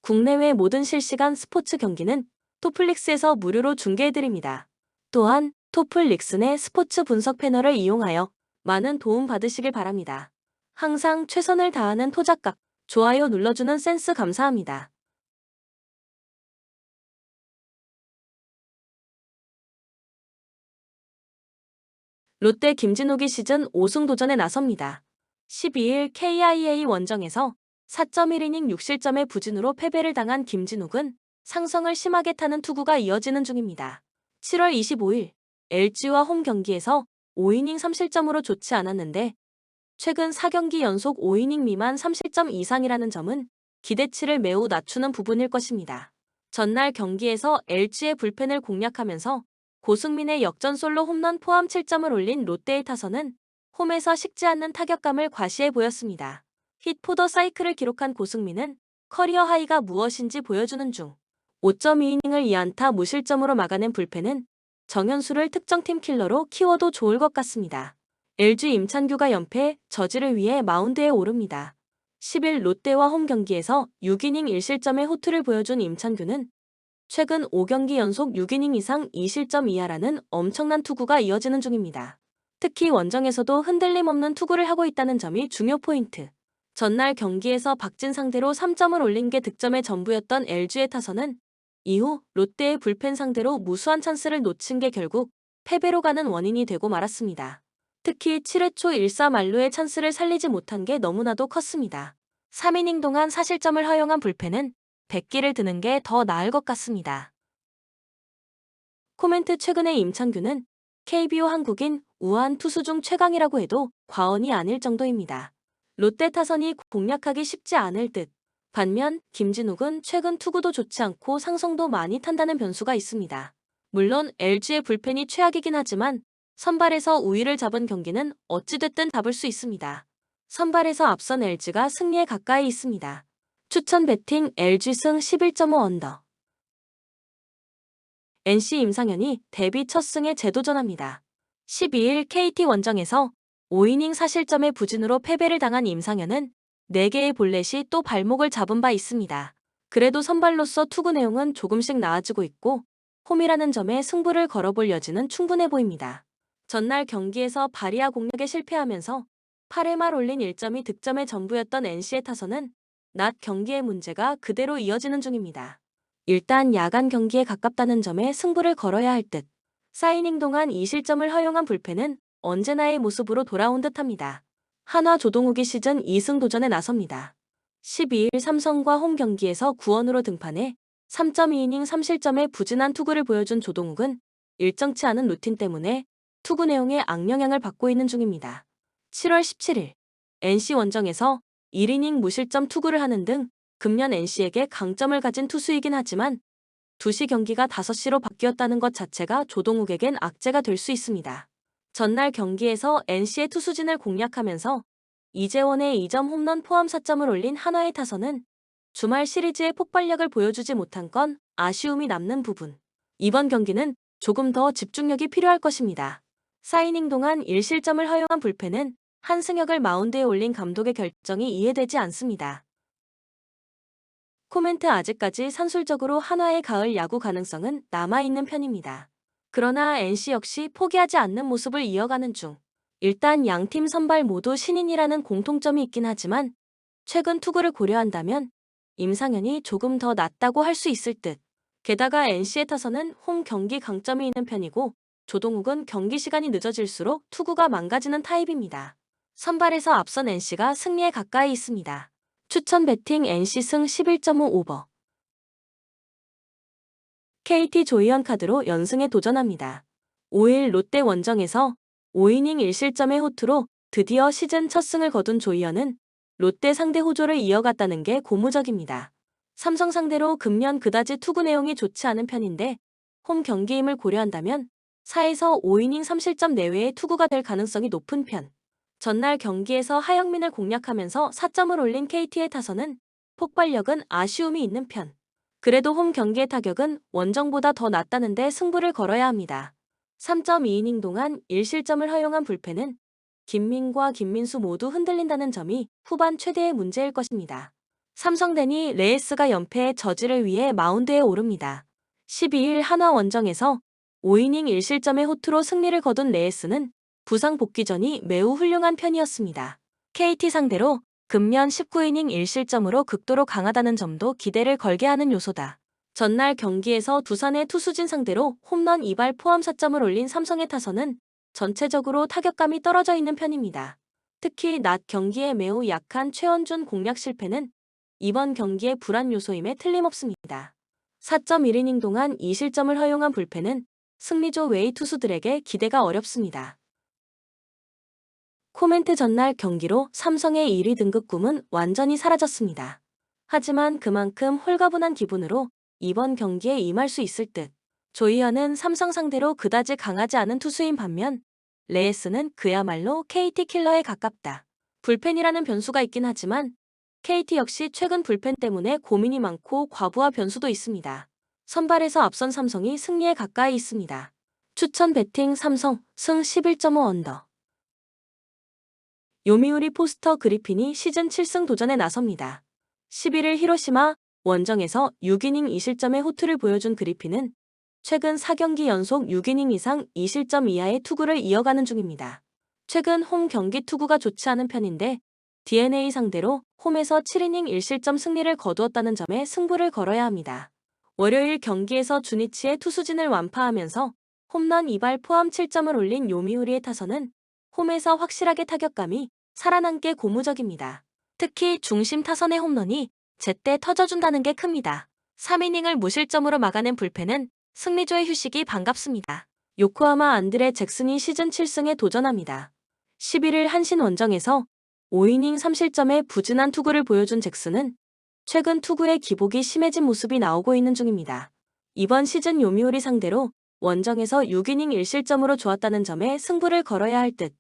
국내외 모든 실시간 스포츠 경기는 토플릭스에서 무료로 중계해드립니다. 또한 토플릭스 내 스포츠 분석 패널을 이용하여 많은 도움 받으시길 바랍니다. 항상 최선을 다하는 토작각, 좋아요 눌러주는 센스 감사합니다. 롯데 김진욱이 시즌 5승 도전에 나섭니다. 12일 KIA 원정에서 4.1이닝 6실점의 부진으로 패배를 당한 김진욱은 상성을 심하게 타는 투구가 이어지는 중입니다. 7월 25일 LG와 홈 경기에서 5이닝 3실점으로 좋지 않았는데 최근 4경기 연속 5이닝 미만 3실점 이상이라는 점은 기대치를 매우 낮추는 부분일 것입니다. 전날 경기에서 LG의 불펜을 공략하면서 고승민의 역전 솔로 홈런 포함 7점을 올린 롯데의 타선은 홈에서 식지 않는 타격감을 과시해 보였습니다. 힛 포더 사이클을 기록한 고승민은 커리어 하이가 무엇인지 보여주는 중 5.2이닝을 2안타 무실점으로 막아낸 불펜은 정현수를 특정팀 킬러로 키워도 좋을 것 같습니다. LG 임찬규가 연패 저지를 위해 마운드에 오릅니다. 10일 롯데와 홈 경기에서 6이닝 1실점의 호투를 보여준 임찬규는 최근 5경기 연속 6이닝 이상 2실점 이하라는 엄청난 투구가 이어지는 중입니다. 특히 원정에서도 흔들림 없는 투구를 하고 있다는 점이 중요 포인트. 전날 경기에서 박진 상대로 3점을 올린 게 득점의 전부였던 LG의 타선은 이후 롯데의 불펜 상대로 무수한 찬스를 놓친 게 결국 패배로 가는 원인이 되고 말았습니다. 특히 7회 초 1사 만루의 찬스를 살리지 못한 게 너무나도 컸습니다. 3이닝 동안 4실점을 허용한 불펜은 100기를 드는 게 더 나을 것 같습니다. 코멘트 최근의 임창규는 KBO 한국인 우한 투수 중 최강이라고 해도 과언이 아닐 정도입니다. 롯데 타선이 공략하기 쉽지 않을 듯. 반면 김진욱은 최근 투구도 좋지 않고 상성도 많이 탄다는 변수가 있습니다. 물론 LG의 불펜이 최악이긴 하지만 선발에서 우위를 잡은 경기는 어찌됐든 잡을 수 있습니다. 선발에서 앞선 LG가 승리에 가까이 있습니다. 추천 배팅 LG 승 11.5 언더. NC 임상현이 데뷔 첫 승에 재도전합니다. 12일 KT 원정에서 5이닝 4실점의 부진으로 패배를 당한 임상현은 4개의 볼넷이 또 발목을 잡은 바 있습니다. 그래도 선발로서 투구 내용은 조금씩 나아지고 있고 홈이라는 점에 승부를 걸어볼 여지는 충분해 보입니다. 전날 경기에서 바리아 공략에 실패하면서 8회 말 올린 1점이 득점의 전부였던 NC의 타선은 낮 경기의 문제가 그대로 이어지는 중입니다. 일단 야간 경기에 가깝다는 점에 승부를 걸어야 할 듯. 4이닝 동안 2실점을 허용한 불펜은 언제나의 모습으로 돌아온 듯합니다. 한화 조동욱이 시즌 2승 도전에 나섭니다. 12일 삼성과 홈 경기에서 구원으로 등판해 3.2이닝 3실점의 부진한 투구를 보여준 조동욱은 일정치 않은 루틴 때문에 투구 내용에 악영향을 받고 있는 중입니다. 7월 17일 NC 원정에서 1이닝 무실점 투구를 하는 등 금년 NC에게 강점을 가진 투수이긴 하지만 2시 경기가 5시로 바뀌었다는 것 자체가 조동욱에겐 악재가 될 수 있습니다. 전날 경기에서 NC의 투수진을 공략하면서 이재원의 2점 홈런 포함 4점을 올린 한화의 타선은 주말 시리즈의 폭발력을 보여주지 못한 건 아쉬움이 남는 부분. 이번 경기는 조금 더 집중력이 필요할 것입니다. 4이닝 동안 1실점을 허용한 불펜은 한승혁을 마운드에 올린 감독의 결정이 이해되지 않습니다. 코멘트 아직까지 산술적으로 한화의 가을 야구 가능성은 남아있는 편입니다. 그러나 NC 역시 포기하지 않는 모습을 이어가는 중. 일단 양팀 선발 모두 신인이라는 공통점이 있긴 하지만 최근 투구를 고려한다면 임상현이 조금 더 낫다고 할 수 있을 듯. 게다가 NC의 타선은 홈 경기 강점이 있는 편이고 조동욱은 경기 시간이 늦어질수록 투구가 망가지는 타입입니다. 선발에서 앞선 NC가 승리에 가까이 있습니다. 추천 배팅 NC 승 11.5 오버. KT 조이언 카드로 연승에 도전합니다. 5일 롯데 원정에서 5이닝 1실점의 호투로 드디어 시즌 첫 승을 거둔 조이언은 롯데 상대 호조를 이어갔다는 게 고무적입니다. 삼성 상대로 금년 그다지 투구 내용이 좋지 않은 편인데 홈 경기임을 고려한다면 4에서 5이닝 3실점 내외의 투구가 될 가능성이 높은 편. 전날 경기에서 하영민을 공략하면서 4점을 올린 KT의 타선은 폭발력은 아쉬움이 있는 편. 그래도 홈 경기의 타격은 원정보다 더 낫다는데 승부를 걸어야 합니다. 3.2이닝 동안 1실점을 허용한 불펜은 김민과 김민수 모두 흔들린다는 점이 후반 최대의 문제일 것입니다. 삼성대니 레이스가 연패의 저지를 위해 마운드에 오릅니다. 12일 한화 원정에서 5이닝 1실점의 호투로 승리를 거둔 레이스는 부상 복귀 전이 매우 훌륭한 편이었습니다. KT 상대로 금년 19이닝 1실점으로 극도로 강하다는 점도 기대를 걸게 하는 요소다. 전날 경기에서 두산의 투수진 상대로 홈런 2발 포함 4점을 올린 삼성의 타선은 전체적으로 타격감이 떨어져 있는 편입니다. 특히 낮 경기에 매우 약한 최원준 공략 실패는 이번 경기의 불안 요소임에 틀림없습니다. 4.1이닝 동안 2실점을 허용한 불펜은 승리조 외의 투수들에게 기대가 어렵습니다. 코멘트 전날 경기로 삼성의 1위 등극 꿈은 완전히 사라졌습니다. 하지만 그만큼 홀가분한 기분으로 이번 경기에 임할 수 있을 듯. 조이현은 삼성 상대로 그다지 강하지 않은 투수인 반면 레이스는 그야말로 KT 킬러에 가깝다. 불펜이라는 변수가 있긴 하지만 KT 역시 최근 불펜 때문에 고민이 많고 과부하 변수도 있습니다. 선발에서 앞선 삼성이 승리에 가까이 있습니다. 추천 배팅 삼성 승 11.5 언더. 요미우리 포스터 그리핀이 시즌 7승 도전에 나섭니다. 11일 히로시마 원정에서 6이닝 2실점의 호투를 보여준 그리핀은 최근 4경기 연속 6이닝 이상 2실점 이하의 투구를 이어가는 중입니다. 최근 홈 경기 투구가 좋지 않은 편인데 DNA 상대로 홈에서 7이닝 1실점 승리를 거두었다는 점에 승부를 걸어야 합니다. 월요일 경기에서 주니치의 투수진을 완파하면서 홈런 2발 포함 7점을 올린 요미우리의 타선은 홈에서 확실하게 타격감이 살아남게 고무적입니다. 특히 중심 타선의 홈런이 제때 터져준다는 게 큽니다. 3이닝을 무실점으로 막아낸 불펜은 승리조의 휴식이 반갑습니다. 요코하마 안드레 잭슨이 시즌 7승에 도전합니다. 11일 한신 원정에서 5이닝 3실점의 부진한 투구를 보여준 잭슨은 최근 투구의 기복이 심해진 모습이 나오고 있는 중입니다. 이번 시즌 요미우리 상대로 원정에서 6이닝 1실점으로 좋았다는 점에 승부를 걸어야 할 듯.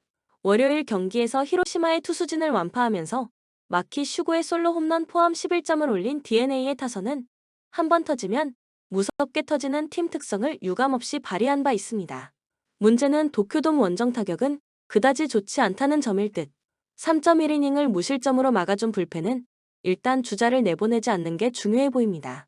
월요일 경기에서 히로시마의 투수진을 완파하면서 마키 슈고의 솔로 홈런 포함 11점을 올린 DNA의 타선은 한 번 터지면 무섭게 터지는 팀 특성을 유감없이 발휘한 바 있습니다. 문제는 도쿄돔 원정 타격은 그다지 좋지 않다는 점일 듯. 3.1이닝을 무실점으로 막아준 불펜은 일단 주자를 내보내지 않는 게 중요해 보입니다.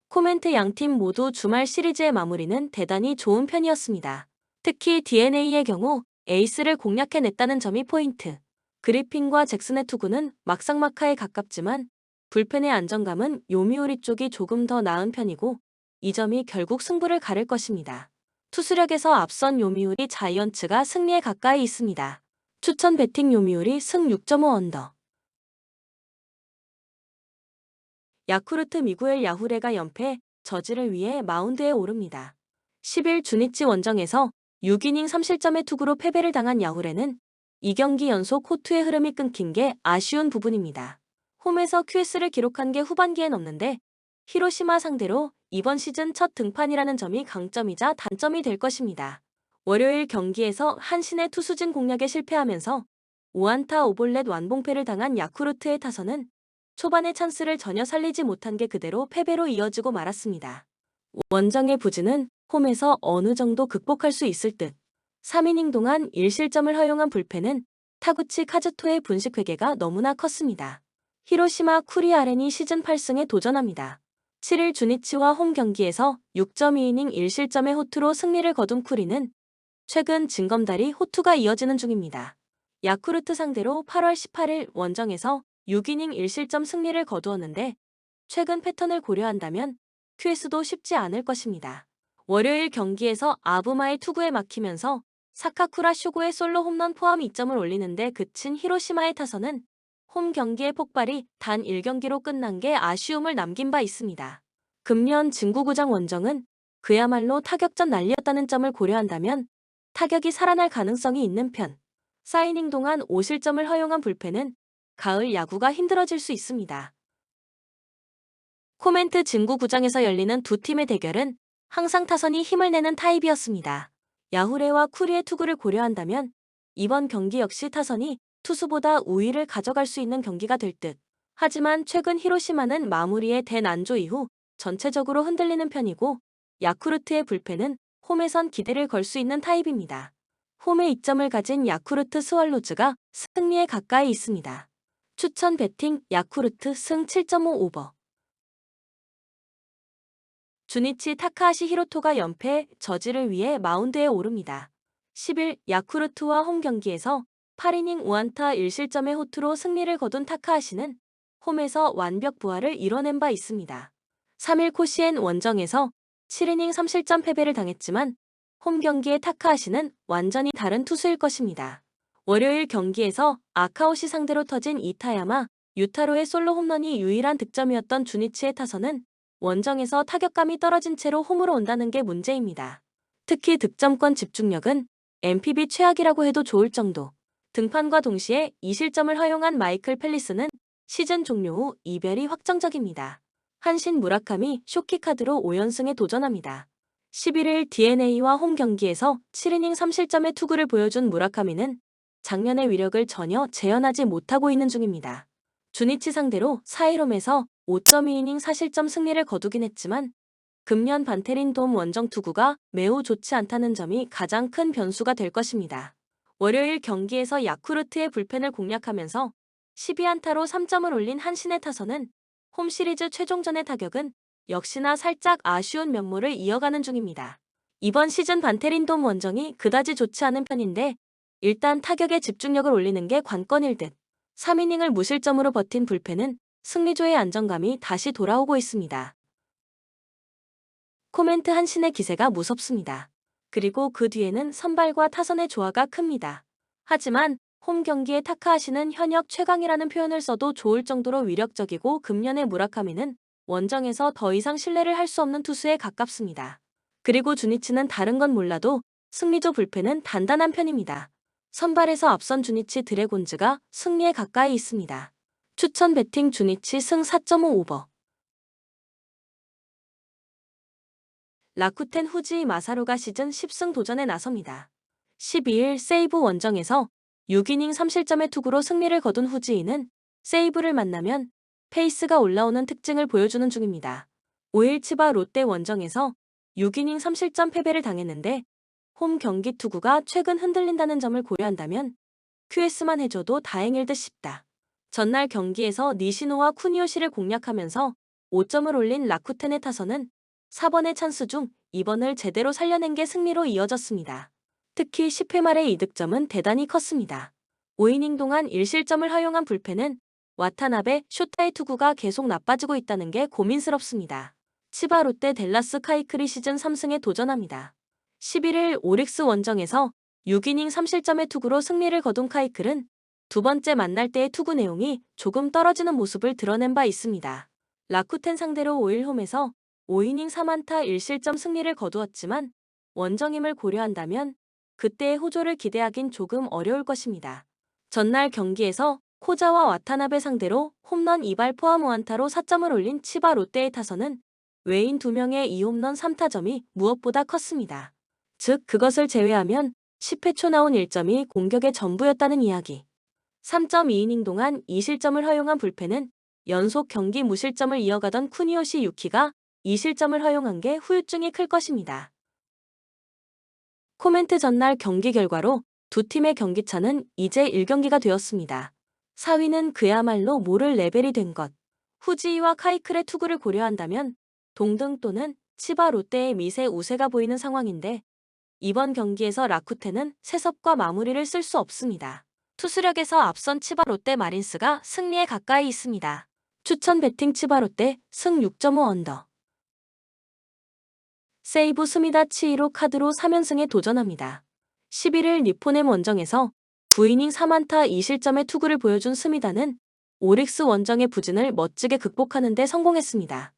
코멘트 양팀 모두 주말 시리즈의 마무리는 대단히 좋은 편이었습니다. 특히 DNA의 경우 에이스를 공략해냈다는 점이 포인트. 그리핀과 잭슨의 투구는 막상막하에 가깝지만 불펜의 안정감은 요미우리 쪽이 조금 더 나은 편이고 이 점이 결국 승부를 가를 것입니다. 투수력에서 앞선 요미우리 자이언츠가 승리에 가까이 있습니다. 추천 배팅 요미우리 승 6.5 언더. 야쿠르트 미구엘 야후레가 연패 저지를 위해 마운드에 오릅니다. 10일 주니치 원정에서 6이닝 3실점의 투구로 패배를 당한 야후레는 2경기 연속 호투의 흐름이 끊긴 게 아쉬운 부분입니다. 홈에서 QS를 기록한 게 후반기엔 없는데 히로시마 상대로 이번 시즌 첫 등판이라는 점이 강점이자 단점이 될 것입니다. 월요일 경기에서 한신의 투수진 공략에 실패하면서 5안타 오볼렛 완봉패를 당한 야쿠르트의 타선은 초반의 찬스를 전혀 살리지 못한 게 그대로 패배로 이어지고 말았습니다. 원정의 부진은 홈에서 어느 정도 극복할 수 있을 듯. 3이닝 동안 1실점을 허용한 불펜은 타구치 카즈토의 분식 회계가 너무나 컸습니다. 히로시마 쿠리아렌이 시즌 8승에 도전합니다. 7일 주니치와 홈 경기에서 6.2이닝 1실점의 호투로 승리를 거둔 쿠리는 최근 징검다리 호투가 이어지는 중입니다. 야쿠르트 상대로 8월 18일 원정에서 6이닝 1실점 승리를 거두었는데 최근 패턴을 고려한다면 QS도 쉽지 않을 것입니다. 월요일 경기에서 아부마의 투구에 막히면서 사카쿠라 슈고의 솔로 홈런 포함 2점을 올리는데 그친 히로시마의 타선은 홈 경기의 폭발이 단 1경기로 끝난 게 아쉬움을 남긴 바 있습니다. 금년 진구구장 원정은 그야말로 타격전 난리였다는 점을 고려한다면 타격이 살아날 가능성이 있는 편. 사이닝 동안 5실점을 허용한 불펜은 가을 야구가 힘들어질 수 있습니다. 코멘트 진구구장에서 열리는 두 팀의 대결은 항상 타선이 힘을 내는 타입이었습니다. 야후레와 쿠리의 투구를 고려한다면 이번 경기 역시 타선이 투수보다 우위를 가져갈 수 있는 경기가 될 듯. 하지만 최근 히로시마는 마무리의 대난조 이후 전체적으로 흔들리는 편이고 야쿠르트의 불펜은 홈에선 기대를 걸 수 있는 타입입니다. 홈에 이점을 가진 야쿠르트 스왈로즈가 승리에 가까이 있습니다. 추천 배팅 야쿠르트 승 7.5 오버. 주니치 타카하시 히로토가 연패 저지를 위해 마운드에 오릅니다. 10일 야쿠르트와 홈 경기에서 8이닝 5안타 1실점의 호투로 승리를 거둔 타카하시는 홈에서 완벽 부활을 이뤄낸 바 있습니다. 3일 코시엔 원정에서 7이닝 3실점 패배를 당했지만 홈 경기의 타카하시는 완전히 다른 투수일 것입니다. 월요일 경기에서 아카오시 상대로 터진 이타야마, 유타로의 솔로 홈런이 유일한 득점이었던 주니치의 타선은 원정에서 타격감이 떨어진 채로 홈으로 온다는 게 문제입니다. 특히 득점권 집중력은 NPB 최악이라고 해도 좋을 정도. 등판과 동시에 2실점을 허용한 마이클 펠리스는 시즌 종료 후 이별이 확정적입니다. 한신 무라카미 쇼키카드로 5연승에 도전합니다. 11일 DeNA와 홈 경기에서 7이닝 3실점의 투구를 보여준 무라카미는 작년의 위력을 전혀 재현하지 못하고 있는 중입니다. 주니치 상대로 4일 홈에서 5.2이닝 4실점 승리를 거두긴 했지만 금년 반테린 돔 원정 투구가 매우 좋지 않다는 점이 가장 큰 변수가 될 것입니다. 월요일 경기에서 야쿠르트의 불펜을 공략하면서 12안타로 3점을 올린 한신의 타선은 홈 시리즈 최종전의 타격은 역시나 살짝 아쉬운 면모를 이어가는 중입니다. 이번 시즌 반테린 돔 원정이 그다지 좋지 않은 편인데 일단 타격에 집중력을 올리는 게 관건일 듯. 3이닝을 무실점으로 버틴 불펜은 승리조의 안정감이 다시 돌아오고 있습니다. 코멘트 한신의 기세가 무섭습니다. 그리고 그 뒤에는 선발과 타선의 조화가 큽니다. 하지만 홈 경기의 타카하시는 현역 최강이라는 표현을 써도 좋을 정도로 위력적이고 금년의 무라카미는 원정에서 더 이상 신뢰를 할 수 없는 투수에 가깝습니다. 그리고 주니치는 다른 건 몰라도 승리조 불펜은 단단한 편입니다. 선발에서 앞선 주니치 드래곤즈가 승리에 가까이 있습니다. 추천 배팅 주니치 승 4.5 오버. 라쿠텐 후지 마사루가 시즌 10승 도전에 나섭니다. 12일 세이브 원정에서 6이닝 3실점의 투구로 승리를 거둔 후지이는 세이브를 만나면 페이스가 올라오는 특징을 보여주는 중입니다. 5일 치바 롯데 원정에서 6이닝 3실점 패배를 당했는데 홈 경기 투구가 최근 흔들린다는 점을 고려한다면 QS만 해줘도 다행일 듯 싶다. 전날 경기에서 니시노와 쿠니오시를 공략하면서 5점을 올린 라쿠텐의 타선은 4번의 찬스 중 2번을 제대로 살려낸 게 승리로 이어졌습니다. 특히 10회 말의 이득점은 대단히 컸습니다. 5이닝 동안 1실점을 허용한 불펜은 와타나베, 쇼타의 투구가 계속 나빠지고 있다는 게 고민스럽습니다. 치바 롯데 댈라스 카이클이 시즌 3승에 도전합니다. 11일 오릭스 원정에서 6이닝 3실점의 투구로 승리를 거둔 카이클은 두 번째 만날 때의 투구 내용이 조금 떨어지는 모습을 드러낸 바 있습니다. 라쿠텐 상대로 5일 홈에서 5이닝 3안타 1실점 승리를 거두었지만 원정임을 고려한다면 그때의 호조를 기대하긴 조금 어려울 것입니다. 전날 경기에서 코자와 와타나베 상대로 홈런 2발 포함 5안타로 4점을 올린 치바 롯데의 타선은 외인 2명의 2홈런 3타점이 무엇보다 컸습니다. 즉 그것을 제외하면 10회 초 나온 1점이 공격의 전부였다는 이야기. 3.2이닝 동안 2실점을 허용한 불펜은 연속 경기 무실점을 이어가던 쿠니오시 유키가 2실점을 허용한 게 후유증이 클 것입니다. 코멘트 전날 경기 결과로 두 팀의 경기차는 이제 1경기가 되었습니다. 4위는 그야말로 모를 레벨이 된 것. 후지이와 카이클의 투구를 고려한다면 동등 또는 치바 롯데의 미세 우세가 보이는 상황인데 이번 경기에서 라쿠텐은 세섭과 마무리를 쓸 수 없습니다. 투수력에서 앞선 치바 롯데 마린스가 승리에 가까이 있습니다. 추천 배팅 치바 롯데 승 6.5 언더. 세이브 스미다 치히로 카드로 3연승에 도전합니다. 11일 니포넴 원정에서 9이닝 3안타 2실점의 투구를 보여준 스미다는 오릭스 원정의 부진을 멋지게 극복하는 데 성공했습니다.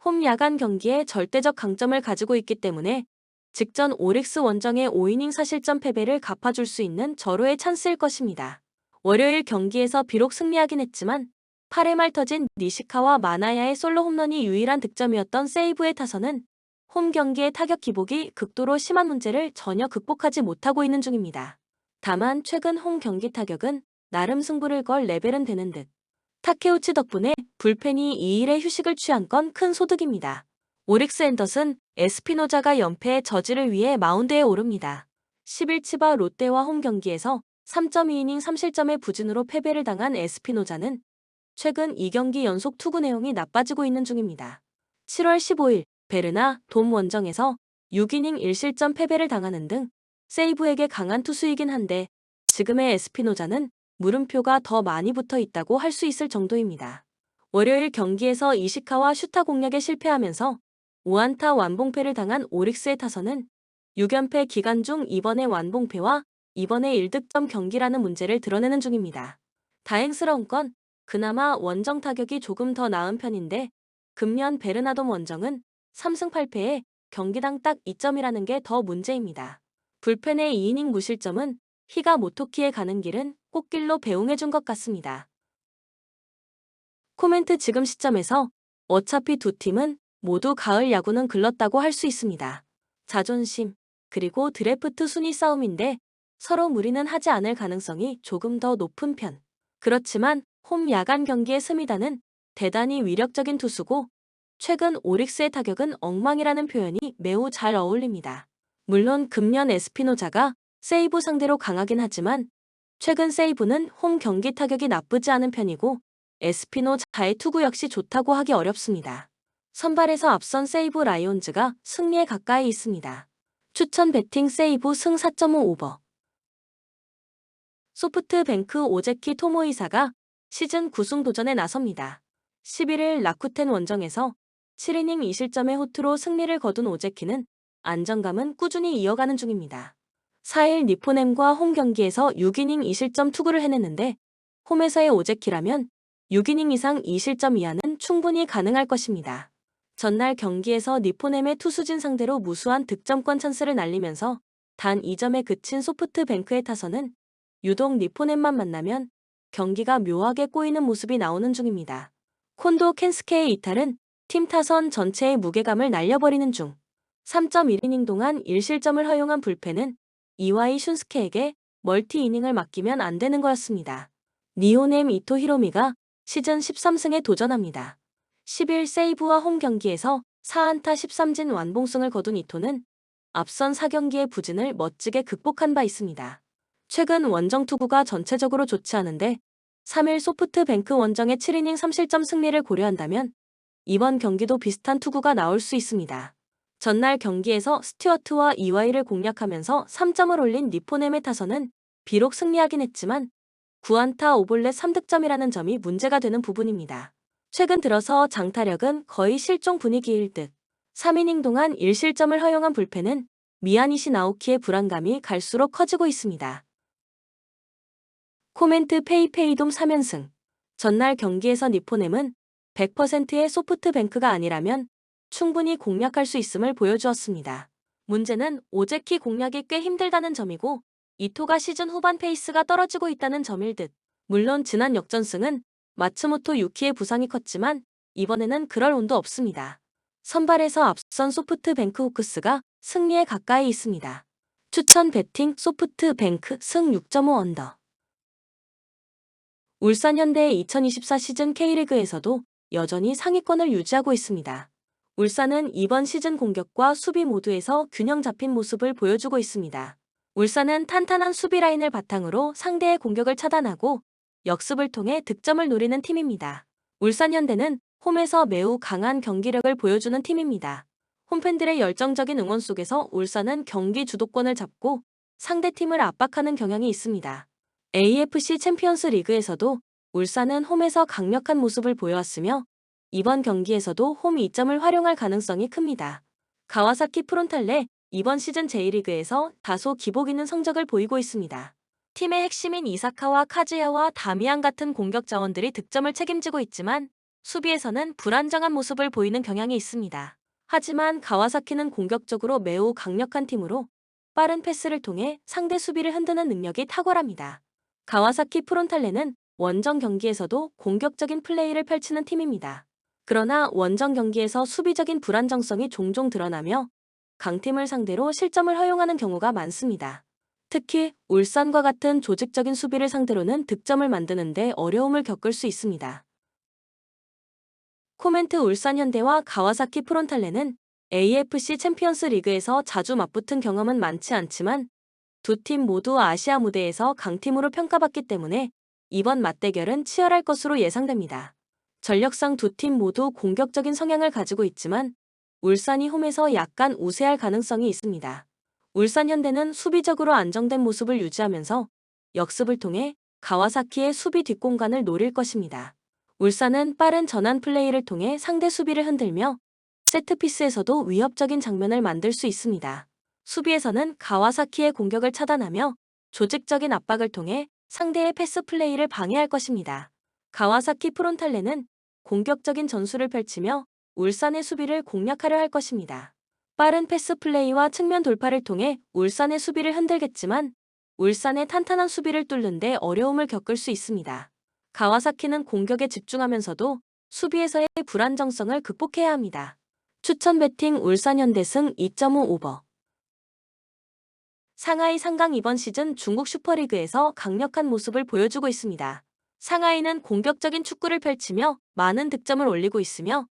홈 야간 경기에 절대적 강점을 가지고 있기 때문에 직전 오릭스 원정의 5이닝 4실점 패배를 갚아줄 수 있는 절호의 찬스일 것입니다. 월요일 경기에서 비록 승리하긴 했지만 8회 말 터진 니시카와 마나야의 솔로 홈런이 유일한 득점이었던 세이브의 타선은 홈 경기의 타격 기복이 극도로 심한 문제를 전혀 극복하지 못하고 있는 중입니다. 다만 최근 홈 경기 타격은 나름 승부를 걸 레벨은 되는 듯. 타케우치 덕분에 불펜이 2일의 휴식을 취한 건 큰 소득입니다. 오릭스 앤더슨, 에스피노자가 연패의 저지를 위해 마운드에 오릅니다. 10일 치바 롯데와 홈 경기에서 3.2이닝 3실점의 부진으로 패배를 당한 에스피노자는 최근 2경기 연속 투구 내용이 나빠지고 있는 중입니다. 7월 15일 베르나 돔 원정에서 6이닝 1실점 패배를 당하는 등 세이브에게 강한 투수이긴 한데 지금의 에스피노자는 물음표가 더 많이 붙어 있다고 할 수 있을 정도입니다. 월요일 경기에서 이시카와 슈타 공략에 실패하면서 5안타 완봉패를 당한 오릭스의 타선은 6연패 기간 중 이번의 완봉패와 이번의 1득점 경기라는 문제를 드러내는 중입니다. 다행스러운 건 그나마 원정 타격이 조금 더 나은 편인데 금년 베르나돔 원정은 3승 8패에 경기당 딱 2점이라는 게 더 문제입니다. 불펜의 2이닝 무실점은 히가 모토키에 가는 길은 꽃길로 배웅해준 것 같습니다. 코멘트 지금 시점에서 어차피 두 팀은 모두 가을 야구는 글렀다고 할 수 있습니다. 자존심, 그리고 드래프트 순위 싸움인데 서로 무리는 하지 않을 가능성이 조금 더 높은 편. 그렇지만 홈 야간 경기의 스미다는 대단히 위력적인 투수고 최근 오릭스의 타격은 엉망이라는 표현이 매우 잘 어울립니다. 물론 금년 에스피노자가 세이브 상대로 강하긴 하지만 최근 세이브는 홈 경기 타격이 나쁘지 않은 편이고 에스피노자의 투구 역시 좋다고 하기 어렵습니다. 선발에서 앞선 세이브 라이온즈가 승리에 가까이 있습니다. 추천 배팅 세이브 승 4.5 오버. 소프트뱅크 오제키 토모이사가 시즌 9승 도전에 나섭니다. 11일 라쿠텐 원정에서 7이닝 2실점의 호투로 승리를 거둔 오제키는 안정감은 꾸준히 이어가는 중입니다. 4일 니포넴과 홈 경기에서 6이닝 2실점 투구를 해냈는데 홈에서의 오제키라면 6이닝 이상 2실점 이하는 충분히 가능할 것입니다. 전날 경기에서 니포넴의 투수진 상대로 무수한 득점권 찬스를 날리면서 단 2점에 그친 소프트뱅크의 타선은 유독 니포넴만 만나면 경기가 묘하게 꼬이는 모습이 나오는 중입니다. 콘도 켄스케의 이탈은 팀 타선 전체의 무게감을 날려버리는 중 3.1이닝 동안 1실점을 허용한 불펜은 이와이 슌스케에게 멀티 이닝을 맡기면 안 되는 거였습니다. 니호넴 이토 히로미가 시즌 13승에 도전합니다. 10일 세이브와 홈 경기에서 4안타 13진 완봉승을 거둔 이토는 앞선 4경기의 부진을 멋지게 극복한 바 있습니다. 최근 원정 투구가 전체적으로 좋지 않은데 3일 소프트뱅크 원정의 7이닝 3실점 승리를 고려한다면 이번 경기도 비슷한 투구가 나올 수 있습니다. 전날 경기에서 스튜어트와 이와이를 공략하면서 3점을 올린 니포넴의 타선은 비록 승리하긴 했지만 9안타 5볼넷 3득점이라는 점이 문제가 되는 부분입니다. 최근 들어서 장타력은 거의 실종 분위기일 듯 3이닝 동안 1실점을 허용한 불펜은 미야니시 나오키의 불안감이 갈수록 커지고 있습니다. 코멘트 페이페이돔 3연승. 전날 경기에서 니포넴은 100%의 소프트뱅크가 아니라면 충분히 공략할 수 있음을 보여주었습니다. 문제는 오제키 공략이 꽤 힘들다는 점이고 이토가 시즌 후반 페이스가 떨어지고 있다는 점일 듯. 물론 지난 역전승은 마츠모토 유키의 부상이 컸지만 이번에는 그럴 운도 없습니다. 선발에서 앞선 소프트뱅크 호크스가 승리에 가까이 있습니다. 추천 배팅 소프트뱅크 승 6.5 언더. 울산 현대의 2024 시즌 K리그에서도 여전히 상위권을 유지하고 있습니다. 울산은 이번 시즌 공격과 수비 모두에서 균형 잡힌 모습을 보여주고 있습니다. 울산은 탄탄한 수비 라인을 바탕으로 상대의 공격을 차단하고 역습을 통해 득점을 노리는 팀입니다. 울산 현대는 홈에서 매우 강한 경기력을 보여주는 팀입니다. 홈팬들의 열정적인 응원 속에서 울산은 경기 주도권을 잡고 상대팀을 압박하는 경향이 있습니다. AFC 챔피언스 리그에서도 울산은 홈에서 강력한 모습을 보여왔으며 이번 경기에서도 홈 2점을 활용할 가능성이 큽니다. 가와사키 프론탈레 이번 시즌 J리그에서 다소 기복 있는 성적을 보이고 있습니다. 팀의 핵심인 이사카와 카즈야와 다미안 같은 공격 자원들이 득점을 책임지고 있지만 수비에서는 불안정한 모습을 보이는 경향이 있습니다. 하지만 가와사키는 공격적으로 매우 강력한 팀으로 빠른 패스를 통해 상대 수비를 흔드는 능력이 탁월합니다. 가와사키 프론탈레는 원정 경기에서도 공격적인 플레이를 펼치는 팀입니다. 그러나 원정 경기에서 수비적인 불안정성이 종종 드러나며 강팀을 상대로 실점을 허용하는 경우가 많습니다. 특히 울산과 같은 조직적인 수비를 상대로는 득점을 만드는데 어려움을 겪을 수 있습니다. 코멘트 울산 현대와 가와사키 프론탈레는 AFC 챔피언스 리그에서 자주 맞붙은 경험은 많지 않지만 두 팀 모두 아시아 무대에서 강팀으로 평가받기 때문에 이번 맞대결은 치열할 것으로 예상됩니다. 전력상 두 팀 모두 공격적인 성향을 가지고 있지만 울산이 홈에서 약간 우세할 가능성이 있습니다. 울산 현대는 수비적으로 안정된 모습을 유지하면서 역습을 통해 가와사키의 수비 뒷공간을 노릴 것입니다. 울산은 빠른 전환 플레이를 통해 상대 수비를 흔들며 세트피스에서도 위협적인 장면을 만들 수 있습니다. 수비에서는 가와사키의 공격을 차단하며 조직적인 압박을 통해 상대의 패스 플레이를 방해할 것입니다. 가와사키 프론탈레는 공격적인 전술을 펼치며 울산의 수비를 공략하려 할 것입니다. 빠른 패스 플레이와 측면 돌파를 통해 울산의 수비를 흔들겠지만 울산의 탄탄한 수비를 뚫는 데 어려움을 겪을 수 있습니다. 가와사키는 공격에 집중하면서도 수비에서의 불안정성을 극복해야 합니다. 추천 배팅 울산현대승 2.5 오버. 상하이 상강 이번 시즌 중국 슈퍼리그에서 강력한 모습을 보여주고 있습니다. 상하이는 공격적인 축구를 펼치며 많은 득점을 올리고 있으며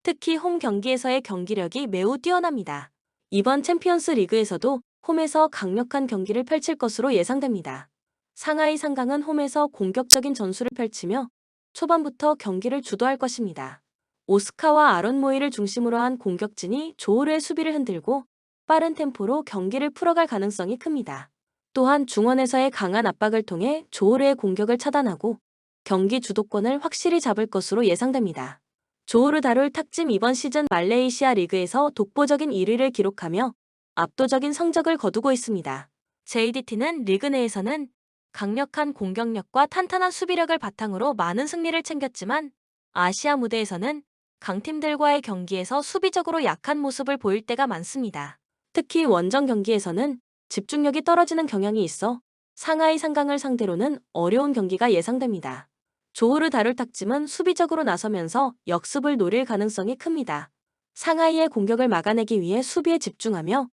특히 홈 경기에서의 경기력이 매우 뛰어납니다. 이번 챔피언스 리그에서도 홈에서 강력한 경기를 펼칠 것으로 예상됩니다. 상하이 상강은 홈에서 공격적인 전술을 펼치며 초반부터 경기를 주도할 것입니다. 오스카와 아론 모이를 중심으로 한 공격진이 조르의 수비를 흔들고 빠른 템포로 경기를 풀어갈 가능성이 큽니다. 또한 중원에서의 강한 압박을 통해 조르의 공격을 차단하고 경기 주도권을 확실히 잡을 것으로 예상됩니다. 조르 다룰 탁짐 이번 시즌 말레이시아 리그에서 독보적인 1위를 기록하며 압도적인 성적을 거두고 있습니다. JDT는 리그 내에서는 강력한 공격력과 탄탄한 수비력을 바탕으로 많은 승리를 챙겼지만 아시아 무대에서는 강팀들과의 경기에서 수비적으로 약한 모습을 보일 때가 많습니다. 특히 원정 경기에서는 집중력이 떨어지는 경향이 있어 상하이 상강을 상대로는 어려운 경기가 예상됩니다. 조르 다룰 탁짐은 수비적으로 나서면서 역습을 노릴 가능성이 큽니다. 상하이의 공격을 막아내기 위해 수비에 집중하며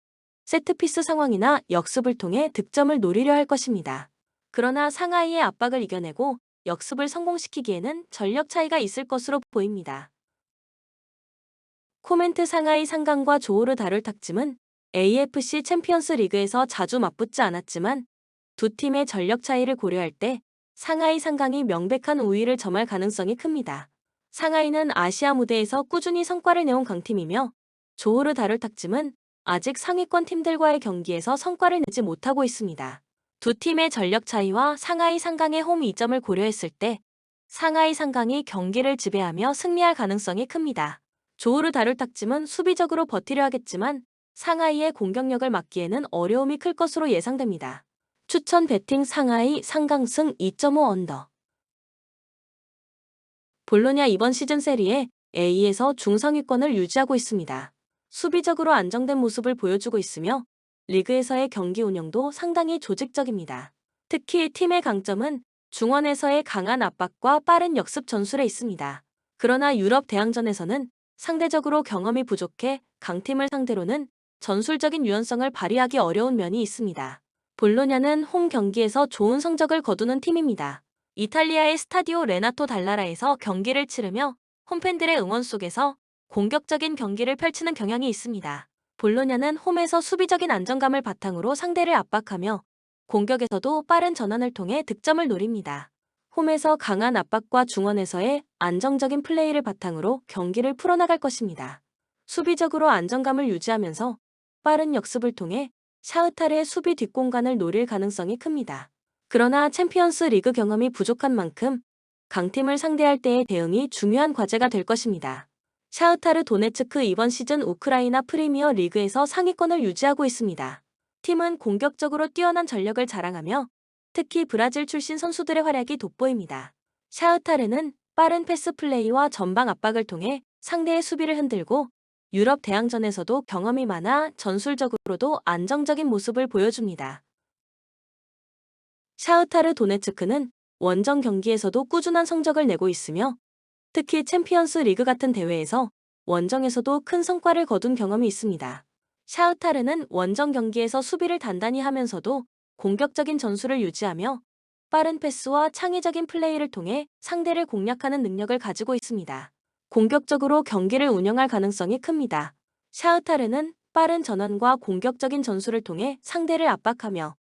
세트피스 상황이나 역습을 통해 득점을 노리려 할 것입니다. 그러나 상하이의 압박을 이겨내고 역습을 성공시키기에는 전력 차이가 있을 것으로 보입니다. 코멘트 상하이 상강과 조르 다룰 탁짐은 AFC 챔피언스 리그에서 자주 맞붙지 않았지만 두 팀의 전력 차이를 고려할 때 상하이 상강이 명백한 우위를 점할 가능성이 큽니다. 상하이는 아시아 무대에서 꾸준히 성과를 내온 강팀이며 조르 다룰 탁짐은 아직 상위권 팀들과의 경기에서 성과를 내지 못하고 있습니다. 두 팀의 전력 차이와 상하이 상강의 홈 이점을 고려했을 때 상하이 상강이 경기를 지배하며 승리할 가능성이 큽니다. 조르 다룰 탁짐은 수비적으로 버티려 하겠지만 상하이의 공격력을 막기에는 어려움이 클 것으로 예상됩니다. 추천 배팅 상하이 상강승 2.5 언더. 볼로냐 이번 시즌 세리에 A에서 중상위권을 유지하고 있습니다. 수비적으로 안정된 모습을 보여주고 있으며 리그에서의 경기 운영도 상당히 조직적입니다. 특히 팀의 강점은 중원에서의 강한 압박과 빠른 역습 전술에 있습니다. 그러나 유럽 대항전에서는 상대적으로 경험이 부족해 강팀을 상대로는 전술적인 유연성을 발휘하기 어려운 면이 있습니다. 볼로냐는 홈 경기에서 좋은 성적을 거두는 팀입니다. 이탈리아의 스타디오 레나토 달라라에서 경기를 치르며 홈팬들의 응원 속에서 공격적인 경기를 펼치는 경향이 있습니다. 볼로냐는 홈에서 수비적인 안정감을 바탕으로 상대를 압박하며 공격에서도 빠른 전환을 통해 득점을 노립니다. 홈에서 강한 압박과 중원에서의 안정적인 플레이를 바탕으로 경기를 풀어나갈 것입니다. 수비적으로 안정감을 유지하면서 빠른 역습을 통해 샤흐타르의 수비 뒷공간을 노릴 가능성이 큽니다. 그러나 챔피언스 리그 경험이 부족한 만큼 강팀을 상대할 때의 대응이 중요한 과제가 될 것입니다. 샤흐타르 도네츠크 이번 시즌 우크라이나 프리미어 리그에서 상위권을 유지하고 있습니다. 팀은 공격적으로 뛰어난 전력을 자랑하며 특히 브라질 출신 선수들의 활약이 돋보입니다. 샤흐타르는 빠른 패스 플레이와 전방 압박을 통해 상대의 수비를 흔들고 유럽 대항전에서도 경험이 많아 전술적으로도 안정적인 모습을 보여줍니다. 샤흐타르 도네츠크는 원정 경기에서도 꾸준한 성적을 내고 있으며 특히 챔피언스 리그 같은 대회에서 원정에서도 큰 성과를 거둔 경험이 있습니다. 샤흐타르는 원정 경기에서 수비를 단단히 하면서도 공격적인 전술을 유지하며 빠른 패스와 창의적인 플레이를 통해 상대를 공략하는 능력을 가지고 있습니다. 공격적으로 경기를 운영할 가능성이 큽니다. 샤흐타르는 빠른 전환과 공격적인 전술을 통해 상대를 압박하며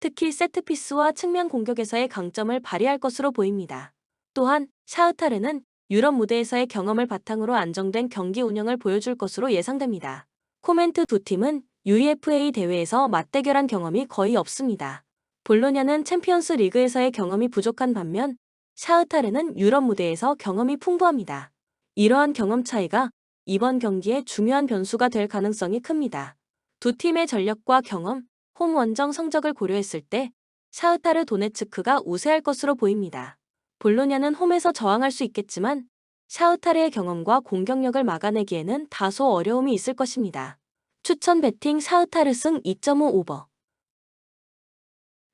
특히 세트피스와 측면 공격에서의 강점을 발휘할 것으로 보입니다. 또한 샤흐타르는 유럽 무대에서의 경험을 바탕으로 안정된 경기 운영을 보여줄 것으로 예상됩니다. 코멘트 두 팀은 UEFA 대회에서 맞대결한 경험이 거의 없습니다. 볼로냐는 챔피언스 리그에서의 경험이 부족한 반면 샤흐타르는 유럽 무대에서 경험이 풍부합니다. 이러한 경험 차이가 이번 경기에 중요한 변수가 될 가능성이 큽니다. 두 팀의 전력과 경험, 홈 원정 성적을 고려했을 때 샤흐타르 도네츠크가 우세할 것으로 보입니다. 볼로냐는 홈에서 저항할 수 있겠지만 샤흐타르의 경험과 공격력을 막아내기에는 다소 어려움이 있을 것입니다. 추천 배팅 샤흐타르 승 2.5 오버.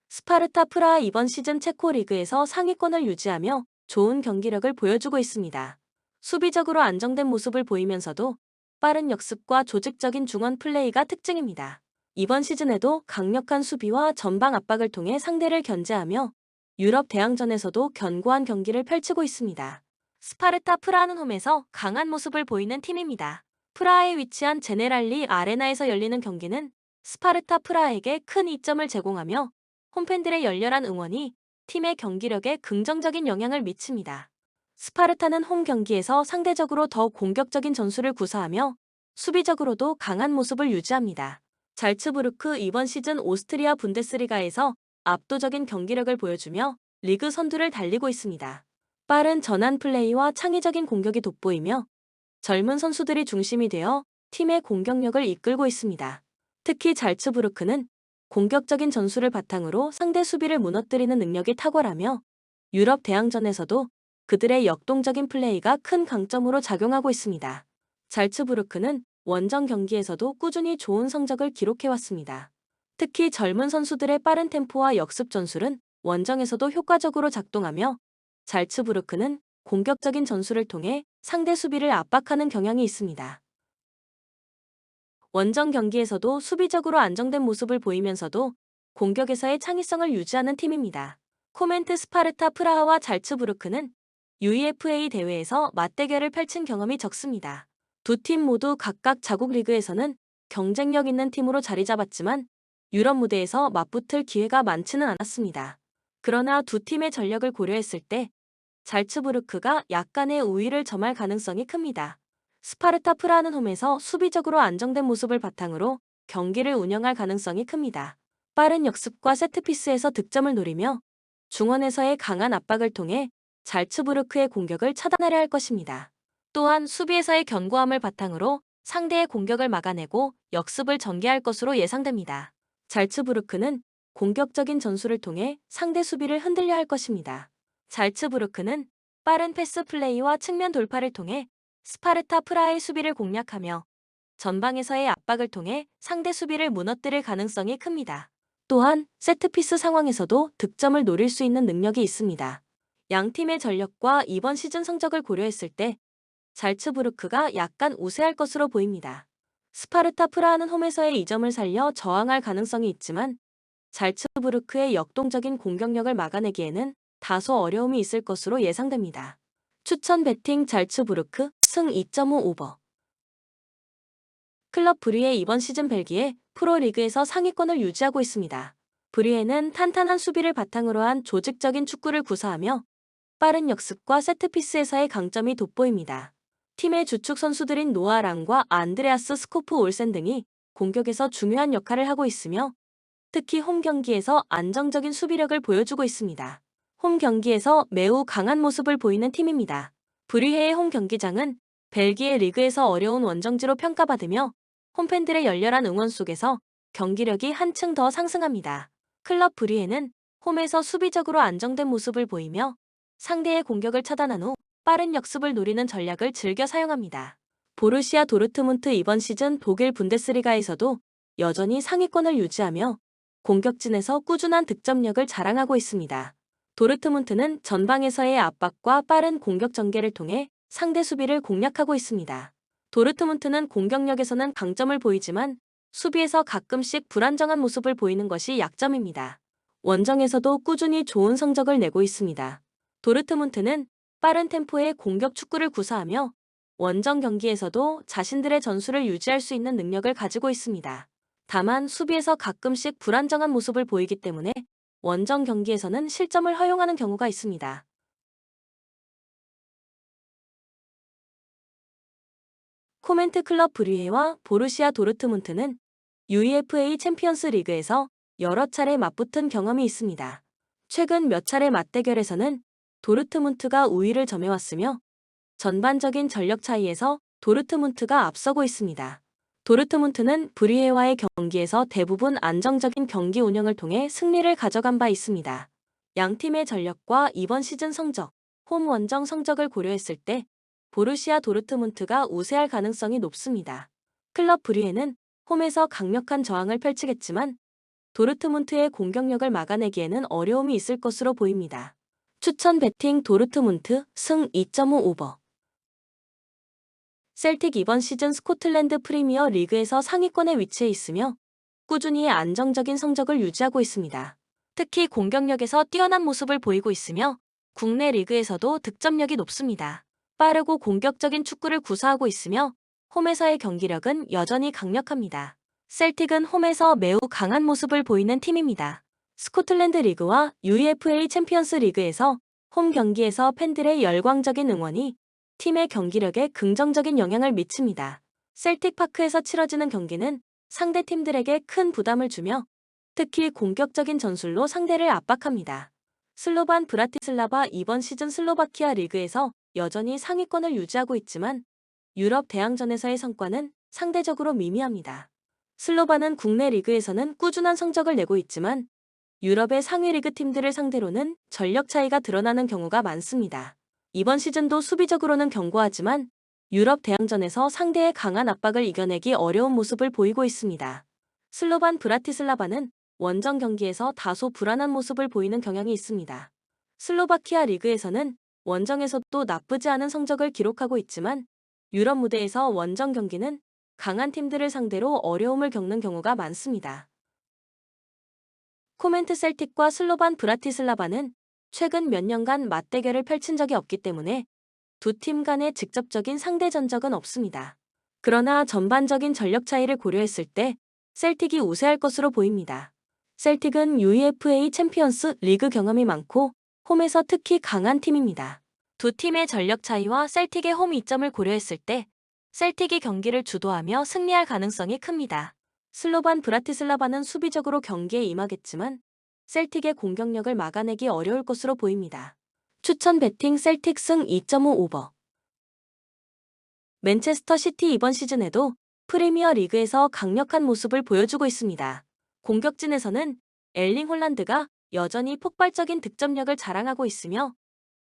스파르타 프라하 이번 시즌 체코 리그에서 상위권을 유지하며 좋은 경기력을 보여주고 있습니다. 수비적으로 안정된 모습을 보이면서도 빠른 역습과 조직적인 중원 플레이가 특징입니다. 이번 시즌에도 강력한 수비와 전방 압박을 통해 상대를 견제하며 유럽 대항전에서도 견고한 경기를 펼치고 있습니다. 스파르타 프라하는 홈에서 강한 모습을 보이는 팀입니다. 프라하에 위치한 제네랄리 아레나에서 열리는 경기는 스파르타 프라하에게 큰 이점을 제공하며 홈팬들의 열렬한 응원이 팀의 경기력에 긍정적인 영향을 미칩니다. 스파르타는 홈 경기에서 상대적으로 더 공격적인 전술을 구사하며 수비적으로도 강한 모습을 유지합니다. 잘츠부르크 이번 시즌 오스트리아 분데스리가에서 압도적인 경기력을 보여주며 리그 선두를 달리고 있습니다. 빠른 전환 플레이와 창의적인 공격이 돋보이며 젊은 선수들이 중심이 되어 팀의 공격력을 이끌고 있습니다. 특히 잘츠부르크는 공격적인 전술을 바탕으로 상대 수비를 무너뜨리는 능력이 탁월하며 유럽 대항전에서도 그들의 역동적인 플레이가 큰 강점으로 작용하고 있습니다. 잘츠부르크는 원정 경기에서도 꾸준히 좋은 성적을 기록해왔습니다. 특히 젊은 선수들의 빠른 템포와 역습 전술은 원정에서도 효과적으로 작동하며 잘츠부르크는 공격적인 전술을 통해 상대 수비를 압박하는 경향이 있습니다. 원정 경기에서도 수비적으로 안정된 모습을 보이면서도 공격에서의 창의성을 유지하는 팀입니다. 코멘트 스파르타 프라하와 잘츠부르크는 UEFA 대회에서 맞대결을 펼친 경험이 적습니다. 두 팀 모두 각각 자국 리그에서는 경쟁력 있는 팀으로 자리 잡았지만 유럽 무대에서 맞붙을 기회가 많지는 않았습니다. 그러나 두 팀의 전력을 고려했을 때 잘츠부르크가 약간의 우위를 점할 가능성이 큽니다. 스파르타 프라하는 홈에서 수비적으로 안정된 모습을 바탕으로 경기를 운영할 가능성이 큽니다. 빠른 역습과 세트피스에서 득점을 노리며 중원에서의 강한 압박을 통해 잘츠부르크의 공격을 차단하려 할 것입니다. 또한 수비에서의 견고함을 바탕으로 상대의 공격을 막아내고 역습을 전개할 것으로 예상됩니다. 잘츠부르크는 공격적인 전술을 통해 상대 수비를 흔들려 할 것입니다. 잘츠부르크는 빠른 패스 플레이와 측면 돌파를 통해 스파르타 프라하의 수비를 공략하며 전방에서의 압박을 통해 상대 수비를 무너뜨릴 가능성이 큽니다. 또한 세트피스 상황에서도 득점을 노릴 수 있는 능력이 있습니다. 양 팀의 전력과 이번 시즌 성적을 고려했을 때 잘츠부르크가 약간 우세할 것으로 보입니다. 스파르타 프라하는 홈에서의 이점을 살려 저항할 가능성이 있지만 잘츠부르크의 역동적인 공격력을 막아내기에는 다소 어려움이 있을 것으로 예상됩니다. 추천 배팅 잘츠부르크 승 2.5 오버. 클럽 브리에 이번 시즌 벨기에 프로리그에서 상위권을 유지하고 있습니다. 브리에는 탄탄한 수비를 바탕으로 한 조직적인 축구를 구사하며 빠른 역습과 세트피스에서의 강점이 돋보입니다. 팀의 주축 선수들인 노아 랑과 안드레아스 스코프 올센 등이 공격에서 중요한 역할을 하고 있으며 특히 홈 경기에서 안정적인 수비력을 보여주고 있습니다. 홈 경기에서 매우 강한 모습을 보이는 팀입니다. 브리헤의 홈 경기장은 벨기에 리그에서 어려운 원정지로 평가받으며 홈팬들의 열렬한 응원 속에서 경기력이 한층 더 상승합니다. 클럽 브리헤는 홈에서 수비적으로 안정된 모습을 보이며 상대의 공격을 차단한 후 빠른 역습을 노리는 전략을 즐겨 사용합니다. 보루시아 도르트문트 이번 시즌 독일 분데스리가에서도 여전히 상위권을 유지하며 공격진에서 꾸준한 득점력을 자랑하고 있습니다. 도르트문트는 전방에서의 압박과 빠른 공격 전개를 통해 상대 수비를 공략하고 있습니다. 도르트문트는 공격력에서는 강점을 보이지만 수비에서 가끔씩 불안정한 모습을 보이는 것이 약점입니다. 원정에서도 꾸준히 좋은 성적을 내고 있습니다. 도르트문트는 빠른 템포의 공격 축구를 구사하며 원정 경기에서도 자신들의 전술을 유지할 수 있는 능력을 가지고 있습니다. 다만 수비에서 가끔씩 불안정한 모습을 보이기 때문에 원정 경기에서는 실점을 허용하는 경우가 있습니다. 코멘트 클럽 브뮌헤와 보루시아 도르트문트는 UEFA 챔피언스 리그에서 여러 차례 맞붙은 경험이 있습니다. 최근 몇 차례 맞대결에서는 도르트문트가 우위를 점해왔으며 전반적인 전력 차이에서 도르트문트가 앞서고 있습니다. 도르트문트는 브뮌헤와의 경기에서 대부분 안정적인 경기 운영을 통해 승리를 가져간 바 있습니다. 양 팀의 전력과 이번 시즌 성적, 홈 원정 성적을 고려했을 때 보루시아 도르트문트가 우세할 가능성이 높습니다. 클럽 브뮌헤는 홈에서 강력한 저항을 펼치겠지만 도르트문트의 공격력을 막아내기에는 어려움이 있을 것으로 보입니다. 추천 배팅 도르트문트 승 2.5 오버. 셀틱 이번 시즌 스코틀랜드 프리미어 리그에서 상위권에 위치해 있으며 꾸준히 안정적인 성적을 유지하고 있습니다. 특히 공격력에서 뛰어난 모습을 보이고 있으며 국내 리그에서도 득점력이 높습니다. 빠르고 공격적인 축구를 구사하고 있으며 홈에서의 경기력은 여전히 강력합니다. 셀틱은 홈에서 매우 강한 모습을 보이는 팀입니다. 스코틀랜드 리그와 UEFA 챔피언스 리그에서 홈 경기에서 팬들의 열광적인 응원이 팀의 경기력에 긍정적인 영향을 미칩니다. 셀틱 파크에서 치러지는 경기는 상대 팀들에게 큰 부담을 주며 특히 공격적인 전술로 상대를 압박합니다. 슬로반 브라티슬라바 이번 시즌 슬로바키아 리그에서 여전히 상위권을 유지하고 있지만 유럽 대항전에서의 성과는 상대적으로 미미합니다. 슬로바는 국내 리그에서는 꾸준한 성적을 내고 있지만 유럽의 상위 리그 팀들을 상대로는 전력 차이가 드러나는 경우가 많습니다. 이번 시즌도 수비적으로는 견고하지만 유럽 대항전에서 상대의 강한 압박을 이겨내기 어려운 모습을 보이고 있습니다. 슬로반 브라티슬라바는 원정 경기에서 다소 불안한 모습을 보이는 경향이 있습니다. 슬로바키아 리그에서는 원정에서도 나쁘지 않은 성적을 기록하고 있지만 유럽 무대에서 원정 경기는 강한 팀들을 상대로 어려움을 겪는 경우가 많습니다. 코멘트 셀틱과 슬로반 브라티슬라바는 최근 몇 년간 맞대결을 펼친 적이 없기 때문에 두 팀 간의 직접적인 상대 전적은 없습니다. 그러나 전반적인 전력 차이를 고려했을 때 셀틱이 우세할 것으로 보입니다. 셀틱은 UEFA 챔피언스 리그 경험이 많고 홈에서 특히 강한 팀입니다. 두 팀의 전력 차이와 셀틱의 홈 이점을 고려했을 때 셀틱이 경기를 주도하며 승리할 가능성이 큽니다. 슬로반 브라티슬라바는 수비적으로 경기에 임하겠지만 셀틱의 공격력을 막아내기 어려울 것으로 보입니다. 추천 배팅 셀틱 승 2.5 오버. 맨체스터 시티 이번 시즌에도 프리미어 리그에서 강력한 모습을 보여주고 있습니다. 공격진에서는 엘링 홀란드가 여전히 폭발적인 득점력을 자랑하고 있으며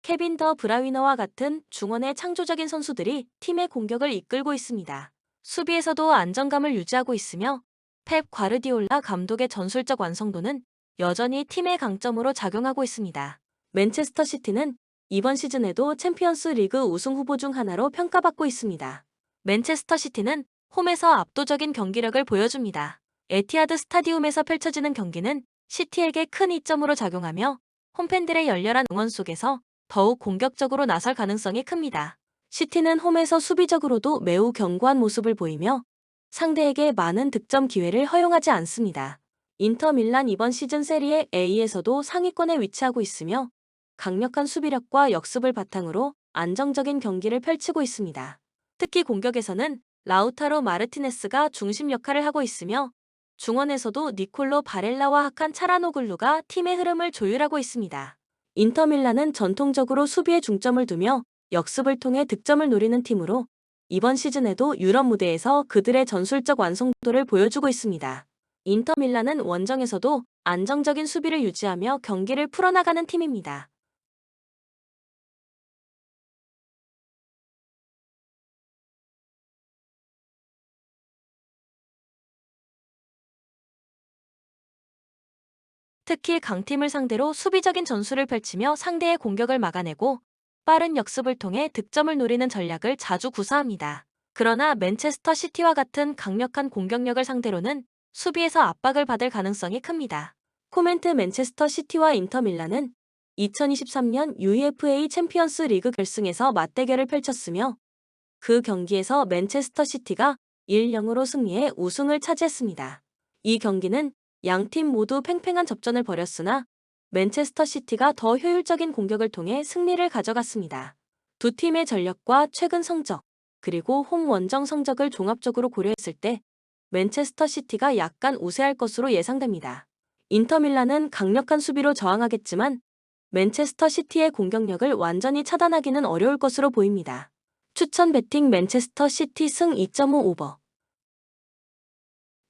케빈 더 브라위너와 같은 중원의 창조적인 선수들이 팀의 공격을 이끌고 있습니다. 수비에서도 안정감을 유지하고 있으며 펩 과르디올라 감독의 전술적 완성도는 여전히 팀의 강점으로 작용하고 있습니다. 맨체스터 시티는 이번 시즌에도 챔피언스 리그 우승 후보 중 하나로 평가받고 있습니다. 맨체스터 시티는 홈에서 압도적인 경기력을 보여줍니다. 에티하드 스타디움에서 펼쳐지는 경기는 시티에게 큰 이점으로 작용하며 홈팬들의 열렬한 응원 속에서 더욱 공격적으로 나설 가능성이 큽니다. 시티는 홈에서 수비적으로도 매우 견고한 모습을 보이며 상대에게 많은 득점 기회를 허용하지 않습니다. 인터 밀란 이번 시즌 세리에 A에서도 상위권에 위치하고 있으며 강력한 수비력과 역습을 바탕으로 안정적인 경기를 펼치고 있습니다. 특히 공격에서는 라우타로 마르티네스가 중심 역할을 하고 있으며 중원에서도 니콜로 바렐라와 하칸 차라노글루가 팀의 흐름을 조율하고 있습니다. 인터 밀란은 전통적으로 수비에 중점을 두며 역습을 통해 득점을 노리는 팀으로 이번 시즌에도 유럽 무대에서 그들의 전술적 완성도를 보여주고 있습니다. 인터 밀란은 원정에서도 안정적인 수비를 유지하며 경기를 풀어나가는 팀입니다. 특히 강팀을 상대로 수비적인 전술을 펼치며 상대의 공격을 막아내고 빠른 역습을 통해 득점을 노리는 전략을 자주 구사합니다. 그러나 맨체스터 시티와 같은 강력한 공격력을 상대로는 수비에서 압박을 받을 가능성이 큽니다. 코멘트 맨체스터 시티와 인터 밀란은 2023년 UEFA 챔피언스 리그 결승에서 맞대결을 펼쳤으며 그 경기에서 맨체스터 시티가 1-0으로 승리해 우승을 차지했습니다. 이 경기는 양팀 모두 팽팽한 접전을 벌였으나 맨체스터 시티가 더 효율적인 공격을 통해 승리를 가져갔습니다. 두 팀의 전력과 최근 성적, 그리고 홈 원정 성적을 종합적으로 고려했을 때 맨체스터 시티가 약간 우세할 것으로 예상됩니다. 인터밀란은 강력한 수비로 저항하겠지만 맨체스터 시티의 공격력을 완전히 차단하기는 어려울 것으로 보입니다. 추천 배팅 맨체스터 시티 승 2.5 오버.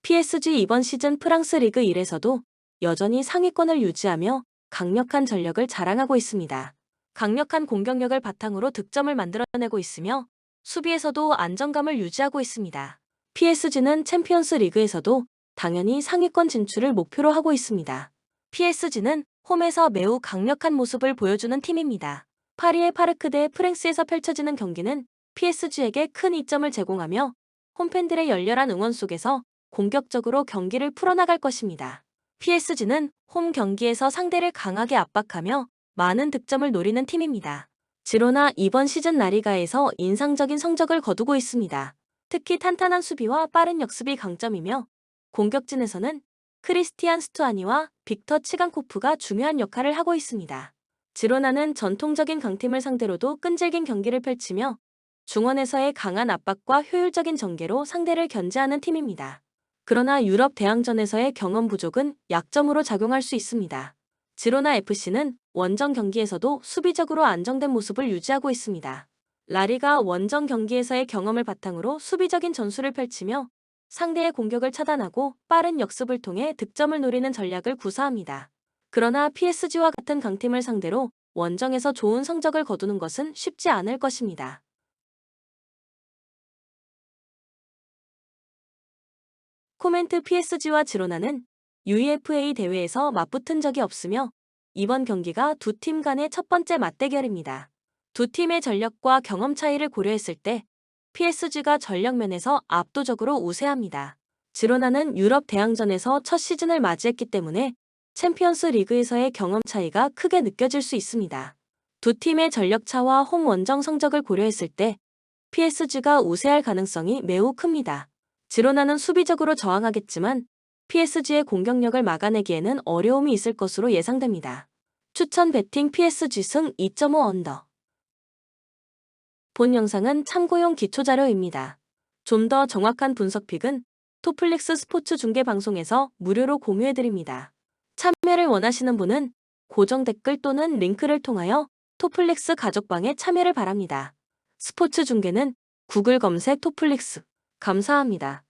PSG 이번 시즌 프랑스 리그 1에서도 여전히 상위권을 유지하며 강력한 전력을 자랑하고 있습니다. 강력한 공격력을 바탕으로 득점을 만들어내고 있으며 수비에서도 안정감을 유지하고 있습니다. PSG는 챔피언스 리그에서도 당연히 상위권 진출을 목표로 하고 있습니다. PSG는 홈에서 매우 강력한 모습을 보여주는 팀입니다. 파리의 파르크 대 프랭스에서 펼쳐지는 경기는 PSG에게 큰 이점을 제공하며 홈팬들의 열렬한 응원 속에서 공격적으로 경기를 풀어나갈 것입니다. PSG는 홈 경기에서 상대를 강하게 압박하며 많은 득점을 노리는 팀입니다. 지로나 이번 시즌 라리가에서 인상적인 성적을 거두고 있습니다. 특히 탄탄한 수비와 빠른 역습이 강점이며 공격진에서는 크리스티안 스투아니와 빅터 치간코프가 중요한 역할을 하고 있습니다. 지로나는 전통적인 강팀을 상대로도 끈질긴 경기를 펼치며 중원에서의 강한 압박과 효율적인 전개로 상대를 견제하는 팀입니다. 그러나 유럽 대항전에서의 경험 부족은 약점으로 작용할 수 있습니다. 지로나 FC는 원정 경기에서도 수비적으로 안정된 모습을 유지하고 있습니다. 라리가 원정 경기에서의 경험을 바탕으로 수비적인 전술을 펼치며 상대의 공격을 차단하고 빠른 역습을 통해 득점을 노리는 전략을 구사합니다. 그러나 PSG와 같은 강팀을 상대로 원정에서 좋은 성적을 거두는 것은 쉽지 않을 것입니다. 코멘트 PSG와 지로나는 UEFA 대회에서 맞붙은 적이 없으며 이번 경기가 두 팀 간의 첫 번째 맞대결입니다. 두 팀의 전력과 경험 차이를 고려했을 때 PSG가 전력 면에서 압도적으로 우세합니다. 지로나는 유럽 대항전에서 첫 시즌을 맞이했기 때문에 챔피언스 리그에서의 경험 차이가 크게 느껴질 수 있습니다. 두 팀의 전력 차와 홈 원정 성적을 고려했을 때 PSG가 우세할 가능성이 매우 큽니다. 지로나는 수비적으로 저항하겠지만 PSG의 공격력을 막아내기에는 어려움이 있을 것으로 예상됩니다. 추천 배팅 PSG 승 2.5 언더. 본 영상은 참고용 기초자료입니다. 좀 더 정확한 분석픽은 토플릭스 스포츠 중계 방송에서 무료로 공유해드립니다. 참여를 원하시는 분은 고정 댓글 또는 링크를 통하여 토플릭스 가족방에 참여를 바랍니다. 스포츠 중계는 구글 검색 토플릭스. 감사합니다.